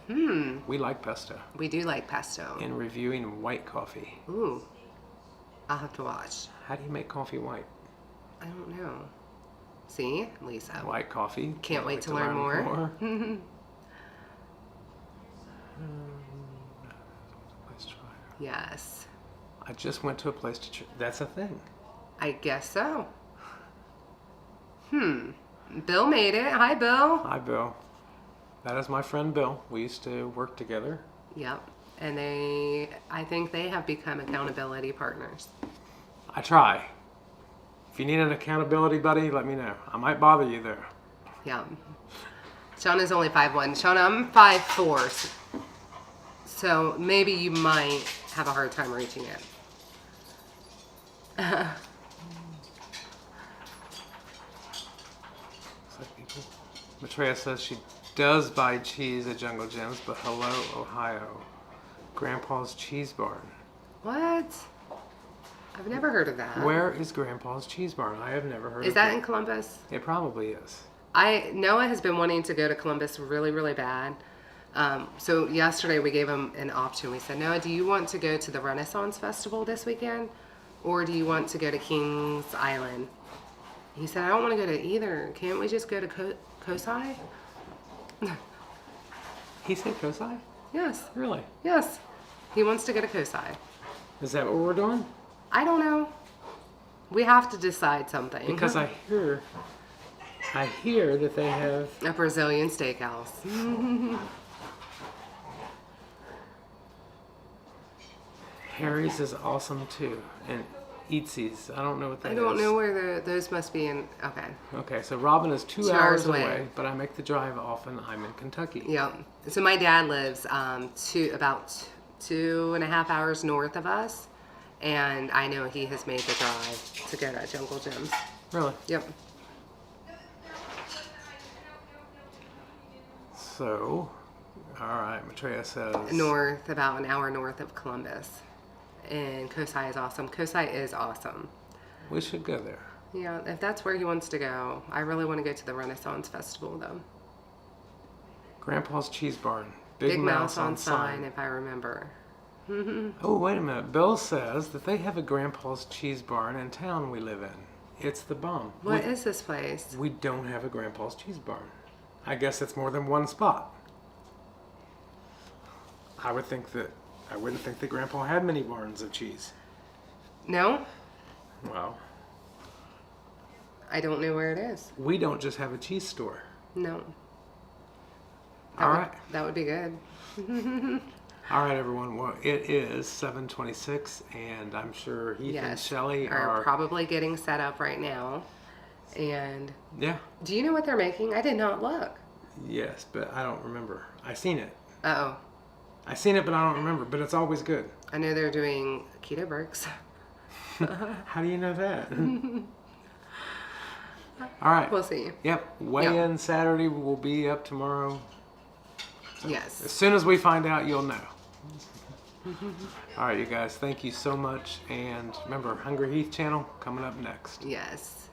We like pesto. We do like pesto. And reviewing white coffee. Ooh. I'll have to watch. How do you make coffee white? I don't know. See? Lisa. White coffee. Can't wait to learn more. Let's try it. Yes. I just went to a place to try. That's a thing. I guess so. Bill made it. Hi, Bill. Hi, Bill. That is my friend Bill. We used to work together. Yep. And I think they have become accountability partners. I try. If you need an accountability buddy, let me know. I might bother you there. Yeah. Shauna's only 5'1". Shauna, I'm 5'4". So maybe you might have a hard time reaching it. Looks like people. Maitreya says she does buy cheese at Jungle Gyms, but hello, Ohio. Grandpa's Cheese Barn. What? I've never heard of that. Where is Grandpa's Cheese Barn? I have never heard Is of that it. in Columbus? It probably is. Noah has been wanting to go to Columbus really, really bad. So yesterday we gave him an option. We said, Noah, do you want to go to the Renaissance Festival this weekend? Or do you want to go to Kings Island? He said, I don't want to go to either. Can't we just go to Kosai? He said Kosai? Yes. Really? Yes. He wants to go to Kosai. Is that what we're doing? I don't know. We have to decide something. Because I hear that they have. A Brazilian steakhouse. Harry's is awesome too, and Eatsy's. I don't know what that I is. don't know where those must be in. Okay. Okay, so Robin is 2 2 hours hours away, away. but I make the drive often. I'm in Kentucky. Yep. So my dad lives about 2.5 hours north of us, And I know he has made the drive to go to Jungle Jim's. Really? Yep. So, all right, Maitreya says... North, about an hour north of Columbus. And Kosai is awesome. Kosai is awesome. We should go there. Yeah, if that's where he wants to go. I really want to go to the Renaissance Festival, though. Grandpa's Cheese Barn. Big Mouse on sign, if I remember. Oh, wait a minute. Bill says that they have a Grandpa's Cheese Barn in town we live in. It's the bomb. What is this place? We don't have a Grandpa's Cheese Barn. I guess it's more than one spot. I wouldn't think that Grandpa had many barns of cheese. No? Well, I don't know where it is. we don't just have a cheese store. No. All right. That would be good. All right, everyone. Well, it is 7:26, and I'm sure Heath and Shelley are probably getting set up right now. And yeah. Do you know what they're making? I did not look. Yes, but I don't remember. I seen it. Uh-oh. I seen it, but I don't remember. But it's always good. I know they're doing keto burgers. How do you know that? All right. We'll see. Yep. Weigh-in Saturday will be up tomorrow. Yes. As soon as we find out, you'll know. All right, you guys. Thank you so much. And remember, Hungry Heath channel coming up next. Yes.